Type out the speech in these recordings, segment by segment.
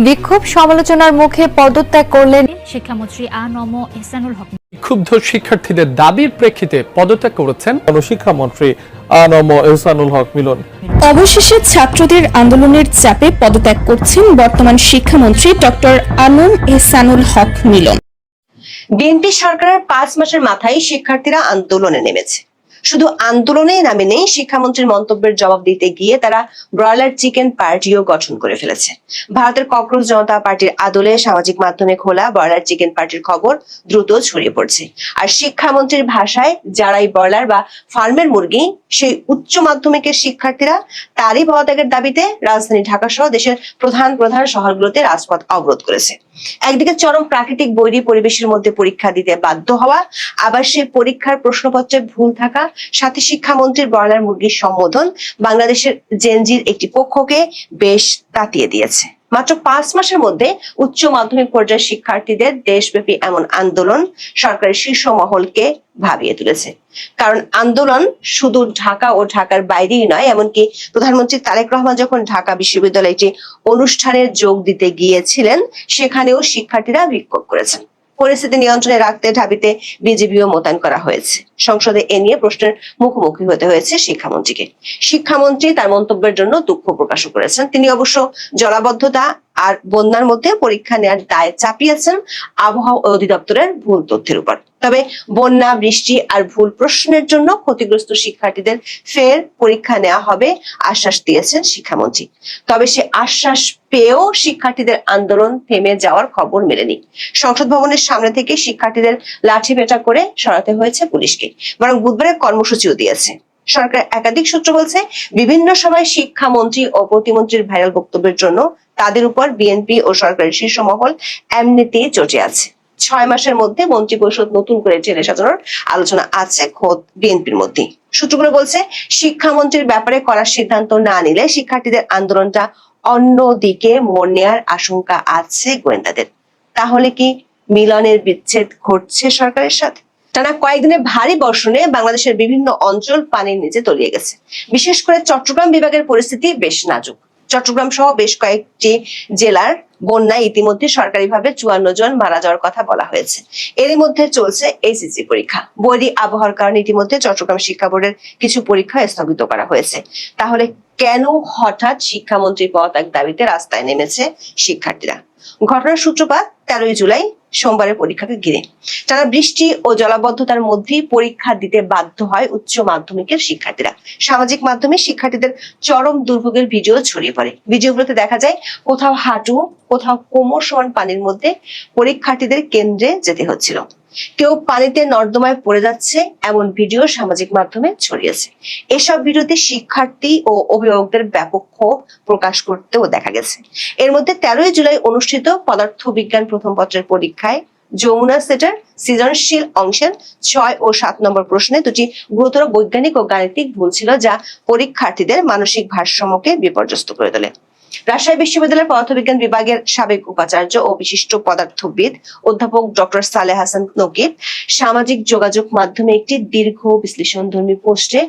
বিক্ষোভ সমালোচনার মুখে পদত্যাগ করলেন শিক্ষামন্ত্রী আ.ন.ম এহসানুল হক। ক্ষুব্ধ শিক্ষার্থীদের দাবির প্রেক্ষিতে পদত্যাগ করেছেন শিক্ষামন্ত্রী আ.ন.ম এহসানুল হক মিলন। অবশেষে ছাত্রদের আন্দোলনের চাপে পদত্যাগ করছেন বর্তমান শিক্ষামন্ত্রী ডক্টর আ.ন.ম এহসানুল হক মিলন। বিএনপি সরকারের 5 মাসের মাথায় শিক্ষার্থীরা আন্দোলনে নেমেছে। শুধু আন্দোলনেই নামে নেই, শিক্ষামন্ত্রীর মন্তব্যের জবাব দিতে গিয়ে তারা ব্রয়লার চিকেন পার্টিও গঠন করে ফেলেছে। ভারতের ককরোচ জনতা পার্টির আদলে সামাজিক মাধ্যমে খোলা ব্রয়লার চিকেন পার্টির খবর দ্রুত ছড়িয়ে পড়ছে। আর শিক্ষামন্ত্রীর ভাষায় যারাই ব্রয়লার বা ফার্মের মুরগি, সেই উচ্চ মাধ্যমিকের শিক্ষার্থীরা তারই পদত্যাগের দাবিতে রাজধানী ঢাকা সহ দেশের প্রধান প্রধান শহরগুলোতে রাজপথ অবরোধ করেছে। একদিকে চরম প্রাকৃতিক বৈরী পরিবেশের মধ্যে পরীক্ষা দিতে বাধ্য হওয়া, আবার সেই পরীক্ষার প্রশ্নপত্রে ভুল থাকা, সাথে শিক্ষামন্ত্রীর ব্রয়লার মুরগির সম্বোধন বাংলাদেশের জেনজির একটি পক্ষকে বেশ তাতিয়ে দিয়েছে। মাত্র 5 মাসের মধ্যে উচ্চ মাধ্যমিক পর্যায়ের শিক্ষার্থীদের দেশব্যাপী এমন আন্দোলন সরকারের শীর্ষ মহলকে ভাবিয়ে তুলেছে। কারণ আন্দোলন শুধু ঢাকা ও ঢাকার বাইরেই নয়, এমনকি প্রধানমন্ত্রী তারেক রহমান যখন ঢাকা বিশ্ববিদ্যালয়ে একটি অনুষ্ঠানে যোগ দিতে গিয়েছিলেন, সেখানেও শিক্ষার্থীরা বিক্ষোভ করেছেন। পরিস্থিতি নিয়ন্ত্রণে রাখতে ঢাবিতে বিজিবিও মোতায়েন করা হয়েছে। সংসদে এ নিয়ে প্রশ্নের মুখোমুখি হতে হয়েছে শিক্ষামন্ত্রীকে। শিক্ষামন্ত্রী তার মন্তব্যের জন্য দুঃখ প্রকাশ করেছেন। তিনি অবশ্য জলাবদ্ধতা আর বন্যার মধ্যে পরীক্ষা নেওয়ার দায় চাপিয়েছেন আবহাওয়া অধিদপ্তরের ভুল তথ্যের উপর। তবে বন্যা, বৃষ্টি আর ভুল প্রশ্নের জন্য ক্ষতিগ্রস্ত শিক্ষার্থীদের ফের পরীক্ষা নেওয়া হবে আশ্বাস দিয়েছেন শিক্ষামন্ত্রী। তবে সে আশ্বাস পেয়েও শিক্ষার্থীদের আন্দোলন থেমে যাওয়ার খবর মেলেনি। সংসদ ভবনের সামনে থেকে শিক্ষার্থীদের লাঠিপেটা করে সরাতে হয়েছে পুলিশকে, বরং বুধবারে কর্মসূচিও দিয়েছে। সরকার একাধিক সূত্র বলছে, বিভিন্ন সময় শিক্ষামন্ত্রী ও প্রতিমন্ত্রীর ভাইরাল বক্তব্যের জন্য তাদের উপর বিএনপি ও সরকারের শীর্ষ মহল এমনিতেই চটে আছে। 6 মাসের মধ্যে মন্ত্রিপরিষদ নতুন করে ঢেলে সাজানোর আলোচনা আছে খোদ বিএনপির মধ্যে। সূত্রগুলো বলছে, শিক্ষামন্ত্রীর ব্যাপারে করার সিদ্ধান্ত না নিলে শিক্ষার্থীদের আন্দোলনটা অন্যদিকে মোড় নেয়ার আশঙ্কা আছে গোয়েন্দাদের। তাহলে কি মিলনের বিচ্ছেদ ঘটছে সরকারের সাথে? টানা কয়েকদিনে ভারী বর্ষণে বাংলাদেশের বিভিন্ন অঞ্চল পানির নিচে তলিয়ে গেছে। বিশেষ করে চট্টগ্রাম বিভাগের পরিস্থিতি বেশ নাজুক। চট্টগ্রাম সহ বেশ কয়েকটি জেলার বন্যায় ইতিমধ্যে সরকারিভাবে 54 জন মারা যাওয়ার কথা বলা হয়েছে। এরই মধ্যে চলছে এইচএসসি পরীক্ষা। বৈরী আবহাওয়ার কারণে ইতিমধ্যে চট্টগ্রাম শিক্ষা বোর্ডের কিছু পরীক্ষা স্থগিত করা হয়েছে। তাহলে কেন হঠাৎ শিক্ষামন্ত্রীর পদত্যাগ দাবিতে রাস্তায় নেমেছে শিক্ষার্থীরা? ঘটনার সূত্রপাত 13 জুলাই সোমবারের পরীক্ষাকে ঘিরে। টানা বৃষ্টি ও জলাবদ্ধতার মধ্যেই পরীক্ষা দিতে বাধ্য হয় উচ্চ মাধ্যমিকের শিক্ষার্থীরা। সামাজিক মাধ্যমে শিক্ষার্থীদের চরম দুর্ভোগের ভিডিও ছড়িয়ে পড়ে। ভিডিওগুলোতে দেখা যায় কোথাও হাঁটু, কোথাও কোমর সমান পানির মধ্যে পরীক্ষার্থীদের কেন্দ্রে যেতে হচ্ছিল। কেউ পানিতে নর্দমায় পড়ে যাচ্ছে, এমন ভিডিও সামাজিক মাধ্যমে ছড়িয়েছে। এসব ভিডিওতে শিক্ষার্থী ও অভিভাবকদের ব্যাপক ক্ষোভ প্রকাশ করতেও দেখা গেছে। এর মধ্যে 13 জুলাই অনুষ্ঠিত পদার্থ বিজ্ঞান প্রথম পত্রের পরীক্ষায় যমুনা সেটের সৃজনশীল অংশের 6 ও 7 নম্বর প্রশ্নে দুটি গুরুতর বৈজ্ঞানিক ও গাণিতিক ভুল ছিল, যা পরীক্ষার্থীদের মানসিক ভারসাম্যকে বিপর্যস্ত করে তোলে। রাজশাহী বিশ্ববিদ্যালয়ের পদার্থবিজ্ঞান বিভাগের সাবেক উপাচার্য ও বিশিষ্ট পদার্থবিদ অধ্যাপক ডক্টর সালেহ হাসান নকিব সামাজিক যোগাযোগ মাধ্যমে একটি দীর্ঘ বিশ্লেষণধর্মী পোস্টে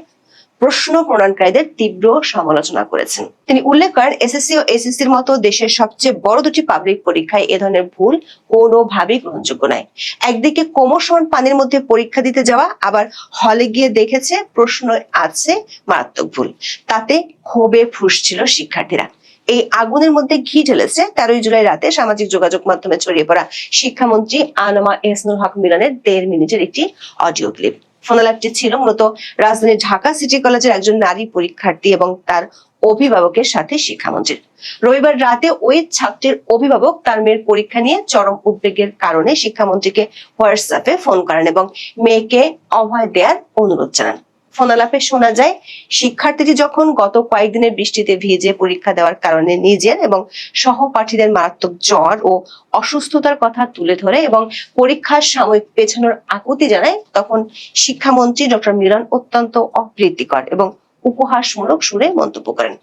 প্রশ্ন প্রণয়নকারীদের তীব্র সমালোচনা করেছেন। তিনি উল্লেখ করেন, এসএসসি ও এইচএসসির মতো দেশের সবচেয়ে বড় দুটি পাবলিক পরীক্ষায় এ ধরনের ভুল কোনোভাবেই গ্রহণযোগ্য নয়। একদিকে কোমর সমান পানির মধ্যে পরীক্ষা দিতে যাওয়া, আবার হলে গিয়ে দেখেছে প্রশ্ন আছে মারাত্মক ভুল। তাতে ক্ষোভে ফুঁসছিল শিক্ষার্থীরা। এই আগুনের মধ্যে ঘি ঢেলেছে 13 জুলাই রাতে সামাজিক যোগাযোগ মাধ্যমে ছড়িয়ে পড়া শিক্ষামন্ত্রী আ.ন.ম এহসানুল হক মিলনের 1.5 মিনিটের একটি অডিও ক্লিপ। ফোনালাপটি ছিল মূলত রাজধানীর ঢাকা সিটি কলেজের একজন নারী পরীক্ষার্থী এবং তার অভিভাবকের সাথে শিক্ষামন্ত্রীর। রবিবার রাতে ওই ছাত্রের অভিভাবক তার মেয়ের পরীক্ষা নিয়ে চরম উদ্বেগের কারণে শিক্ষামন্ত্রীকে হোয়াটসঅ্যাপে ফোন করেন এবং মেয়েকে অভয় দেওয়ার অনুরোধ জানান। ফোনালাপে শোনা যায়, শিক্ষার্থীটি যখন গত কয়েকদিনের বৃষ্টিতে ভিজে পরীক্ষা দেওয়ার কারণে নিজের এবং সহপাঠীদের মারাত্মক জ্বর ও অসুস্থতার কথা তুলে ধরে এবং পরীক্ষার সাময়িক পেছানোর আকুতি জানায়, তখন শিক্ষামন্ত্রী ডক্টর মিলন অত্যন্ত অপ্রীতিকর এবং উপহাসমূলক সুরে মন্তব্য করেন।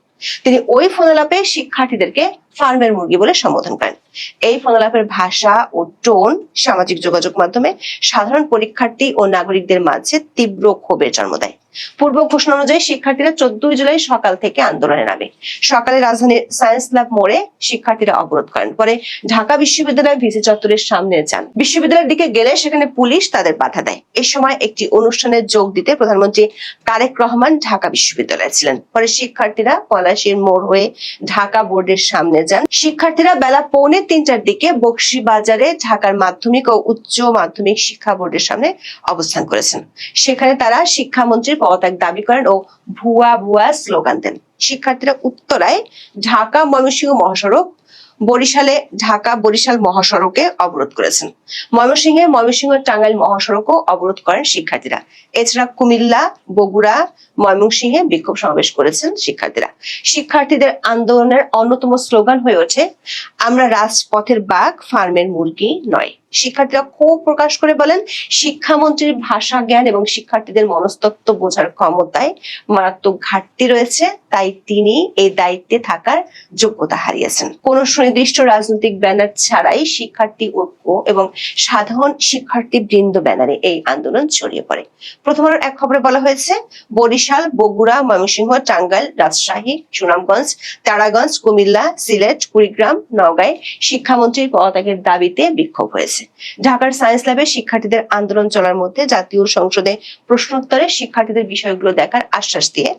তিনি ওই ফোনালাপে শিক্ষার্থীদেরকে ফার্মের মুরগি বলে সম্বোধন করেন। এই ফোনালাপের ভাষা ও টোন সামাজিক যোগাযোগ মাধ্যমে সাধারণ পরীক্ষার্থী ও নাগরিকদের মাঝে তীব্র ক্ষোভের জন্ম দেয়। পূর্ব ঘোষণা অনুযায়ী শিক্ষার্থীরা 14 জুলাই সকাল থেকে আন্দোলনে নামে। সকালে রাজধানীর সায়েন্স ল্যাব মোড়ে শিক্ষার্থীরা অবরোধ করেন, পরে ঢাকা বিশ্ববিদ্যালয়ের ভিসি চত্বরের সামনে যান। বিশ্ববিদ্যালয়ের দিকে গেলে সেখানে পুলিশ তাদের বাধা দেয়। এ সময় একটি অনুষ্ঠানে যোগ দিতে প্রধানমন্ত্রী তারেক রহমান ঢাকা বিশ্ববিদ্যালয়ে ছিলেন। পরে শিক্ষার্থীরা পলাশীর মোড় হয়ে ঢাকা বোর্ডের সামনে যান। শিক্ষার্থীরা বেলা 2:45টার দিকে বকশীবাজারে ঢাকার মাধ্যমিক ও উচ্চ মাধ্যমিক শিক্ষা বোর্ডের সামনে অবস্থান করেছেন। সেখানে তারা শিক্ষামন্ত্রীর পদত্যাগ দাবি করেন ও ভুয়া ভুয়া স্লোগান দেন। শিক্ষার্থীরা উত্তরায় ঢাকা ময়মনসিংহ মহাসড়ক, বরিশালে ঢাকা বরিশাল মহাসড়কে অবরোধ করেছেন। ময়মনসিংহে ময়মনসিংহ টাঙ্গাইল মহাসড়কও অবরোধ করেন শিক্ষার্থীরা। এছাড়া কুমিল্লা, বগুড়া, ময়মনসিংহে বিক্ষোভ সমাবেশ করেছেন শিক্ষার্থীরা। শিক্ষার্থীদের আন্দোলনের অন্যতম স্লোগান হয়ে ওঠে, আমরা রাজপথের বাঘ, ফার্মের মুরগি নয়। শিক্ষার্থীরা ক্ষোভ প্রকাশ করে বলেন, শিক্ষামন্ত্রীর ভাষা জ্ঞান এবং শিক্ষার্থীদের মনস্তত্ত্ব বোঝার ক্ষমতায় মারাত্মক ঘাটতি রয়েছে, তাই তিনি এই দায়িত্বে থাকার যোগ্যতা হারিয়েছেন। কোন সুনির্দিষ্ট রাজনৈতিক ব্যানার ছাড়াই শিক্ষার্থী ঐক্য এবং সাধারণ শিক্ষার্থী বৃন্দ ব্যানারে এই আন্দোলন ছড়িয়ে পড়ে। প্রথম আলোর এক খবরে বলা হয়েছে, বরিশাল, বগুড়া, ময়মনসিংহ, টাঙ্গাইল, রাজশাহী, সুনামগঞ্জ, তারাগঞ্জ, কুমিল্লা, সিলেট, কুড়িগ্রাম, নওগাঁয় শিক্ষামন্ত্রীর পদত্যাগের দাবিতে বিক্ষোভ হয়েছে। ঢাকার সায়েন্স ল্যাবে শিক্ষার্থীদের আন্দোলন চলার মধ্যে জাতীয় সংসদে প্রশ্নোত্তরে শিক্ষার্থীদের বিষয়গুলো দেখার আশ্বাস দিয়ে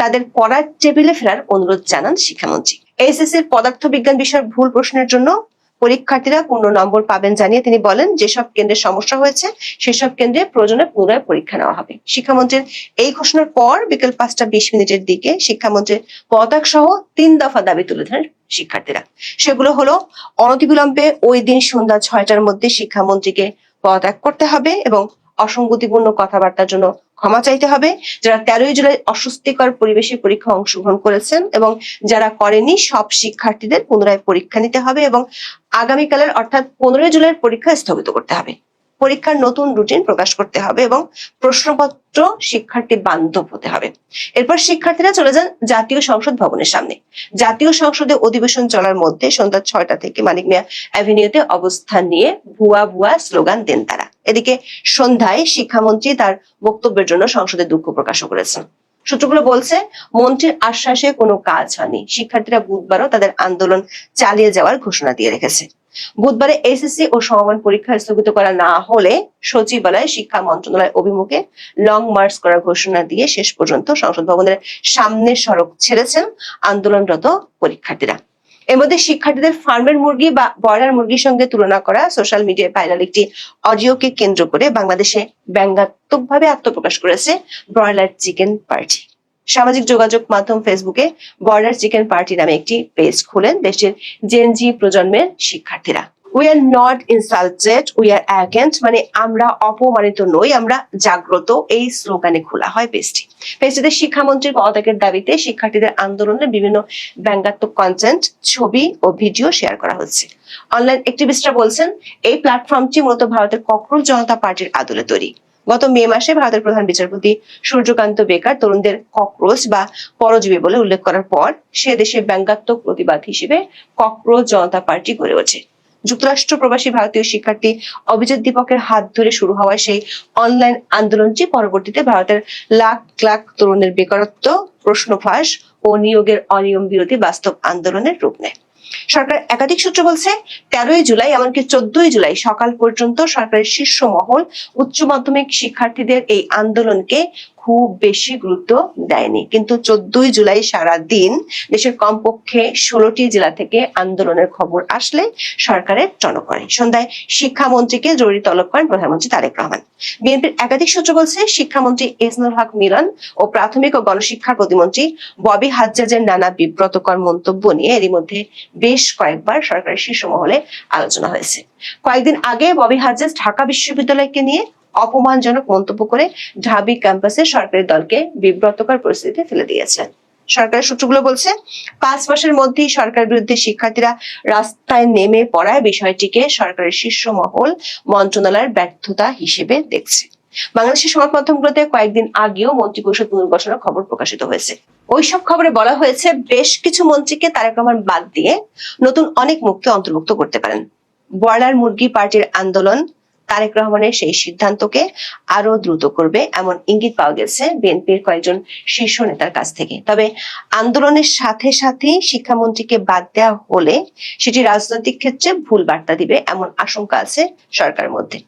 তাদের পড়ার টেবিলে ফেরার অনুরোধ জানান শিক্ষামন্ত্রী। এইচএসসির পদার্থবিজ্ঞান বিষয়ের ভুল প্রশ্নের জন্য পরীক্ষার্থীরা পূর্ণ নম্বর পাবেন জানিয়ে তিনি বলেন, যেসব কেন্দ্রে সমস্যা হয়েছে সেসব কেন্দ্রে প্রয়োজনে পুনরায় পরীক্ষা নেওয়া হবে। শিক্ষামন্ত্রীর এই ঘোষণার পর বিকেল 5:20 দিকে শিক্ষামন্ত্রীর পদত্যাগ সহ 3 দফা দাবি তুলে ধরেন শিক্ষার্থীরা। সেগুলো হলো, অনতিবিলম্বে ওই দিন সন্ধ্যা 6টার মধ্যে শিক্ষামন্ত্রীকে পদত্যাগ করতে হবে এবং অসঙ্গতিপূর্ণ কথাবার্তার জন্য ক্ষমা চাইতে হবে। যারা 13 জুলাই অস্বস্তিকর পরিবেশে পরীক্ষা অংশগ্রহণ করেছেন এবং যারা করেনি সব শিক্ষার্থীদের পুনরায় পরীক্ষা নিতে হবে এবং আগামীকালের অর্থাৎ 15 জুলাইয়ের পরীক্ষা স্থগিত করতে হবে। পরীক্ষার নতুন রুটিন প্রকাশ করতে হবে এবং প্রশ্নপত্র শিক্ষার্থী বান্ধব হতে হবে। এরপর শিক্ষার্থীরা চলে যান জাতীয় সংসদ ভবনের সামনে। জাতীয় সংসদে অধিবেশন চলার মধ্যে সন্ধ্যা 6টা থেকে মানিক মিয়া অ্যাভিনিউতে অবস্থান নিয়ে ভুয়া ভুয়া স্লোগান দেন তারা। এদিকে সন্ধ্যায় শিক্ষামন্ত্রী তার বক্তব্যের জন্য সংসদে দুঃখ প্রকাশ করেছেন। সূত্রগুলো বলছে, মন্ত্রীর আশ্বাসে কোনো কাজ হয়নি। শিক্ষার্থীরা বুধবারও তাদের আন্দোলন চালিয়ে যাওয়ার ঘোষণা দিয়ে রেখেছে। বুধবারে এসএসসি ও সমমান পরীক্ষা স্থগিত করা না হলে সচিবালয় শিক্ষা মন্ত্রণালয় অভিমুখে লং মার্চ করার ঘোষণা দিয়ে শেষ পর্যন্ত সংসদ ভবনের সামনে সড়ক ছেড়েছেন আন্দোলনরত পরীক্ষার্থীরা। এর মধ্যে শিক্ষার্থীদের ফার্মের মুরগি বা ব্রয়লার মুরগির সঙ্গে তুলনা করা সোশ্যাল মিডিয়ায় ভাইরাল একটি অডিওকে কেন্দ্র করে বাংলাদেশে ব্যঙ্গাত্মকভাবে আত্মপ্রকাশ করেছে ব্রয়লার চিকেন পার্টি। সামাজিক যোগাযোগ মাধ্যম ফেসবুকে ব্রয়লার চিকেন পার্টি নামে একটি পেজ খোলেন দেশের জেনজি প্রজন্মের শিক্ষার্থীরা। We are not insulted, we are agent, মানে আমরা অপমানিত নই, আমরা জাগ্রত, এই স্লোগানে খোলা হয় পেজটি। পেজটিতে শিক্ষামন্ত্রীর পদত্যাগের দাবিতে শিক্ষার্থীদের আন্দোলনের বিভিন্ন ব্যঙ্গাত্মক কন্টেন্ট, ছবি ও ভিডিও শেয়ার করা হচ্ছে। অনলাইন অ্যাক্টিভিস্টরা বলছেন, এই প্ল্যাটফর্মটি মূলত ভারতের ককরোচ জনতা পার্টির আদলে তৈরি। গত মে মাসে ভারতের প্রধান বিচারপতি সূর্যকান্ত বেকার তরুণদের ককরোচ বা পরজীবী বলে উল্লেখ করার পর সে দেশে ব্যঙ্গাত্মক প্রতিবাদ হিসেবে ককরোচ জনতা পার্টি গড়ে ওঠে। যুক্তরাষ্ট্র প্রবাসী ভারতীয় শিক্ষার্থী অভিজিৎ দীপকের হাত ধরে শুরু হওয়া সেই অনলাইন আন্দোলনটি পরবর্তীতে ভারতের লাখ লাখ তরুণের বেকারত্ব, প্রশ্ন ফাঁস ও নিয়োগের অনিয়ম বিরোধী বাস্তব আন্দোলনের রূপ নেয়। সরকার একাধিক সূত্র বলছে, 13 জুলাই এমনকি 14 জুলাই সকাল পর্যন্ত সরকারের শীর্ষ মহল উচ্চ মাধ্যমিক শিক্ষার্থীদের এই আন্দোলনকে খুব বেশি গুরুত্ব দেয়নি। কিন্তু 14 জুলাই সারা দিন দেশের কমপক্ষে 16টি জেলা থেকে আন্দোলনের খবর আসলে সরকারের টনক করে। সন্ধ্যায় শিক্ষামন্ত্রীকে জরুরি তলব করেন প্রধানমন্ত্রী তারেক রহমান। বিএনপির একাধিক সূত্র বলছে, শিক্ষামন্ত্রী এহসানুল হক মিলন ও প্রাথমিক ও গণশিক্ষা প্রতিমন্ত্রী ববি হাজ্জাজের নানা বিব্রতকর মন্তব্য নিয়ে এরই মধ্যে বেশ কয়েকবার সরকারের শীর্ষ মহলে আলোচনা হয়েছে। কয়েকদিন আগে ববি হাজ্জাজ ঢাকা বিশ্ববিদ্যালয়কে নিয়ে অপমানজনক মন্তব্য করে ঢাবি ক্যাম্পাসে সরকারি দলকে বিব্রতকর পরিস্থিতিতে ফেলে দিয়েছেন। সরকারের সূত্রগুলো বলছে, 5 মাসের মধ্যেই সরকার বিরুদ্ধে শিক্ষার্থীরা রাস্তায় নেমে পড়ায় বিষয়টিকে সরকারের শীর্ষ মহল মন্ত্রণালয়ের ব্যর্থতা হিসেবে দেখছে। বাংলাদেশের সংবাদ মাধ্যমগুলোতে কয়েকদিন আগেও মন্ত্রিপরিষদ পুনর্গঠনের খবর প্রকাশিত হয়েছে। ওইসব খবরে বলা হয়েছে, বেশ কিছু মন্ত্রীকে তারেক রহমান বাদ দিয়ে নতুন অনেক মুখকে অন্তর্ভুক্ত করতে পারেন। ব্রয়লার মুরগি পার্টির আন্দোলন তারেক রহমানের সেই সিদ্ধান্তকে আরো দ্রুত করবে এমন ইঙ্গিত পাওয়া গেছে বিএনপির কয়েকজন শীর্ষ নেতার কাছ থেকে। তবে আন্দোলনের সাথে সাথে শিক্ষামন্ত্রীকে বাদ দেওয়া হলে সেটি রাজনৈতিক ক্ষেত্রে ভুল বার্তা দিবে এমন আশঙ্কা আছে সরকারের মধ্যে।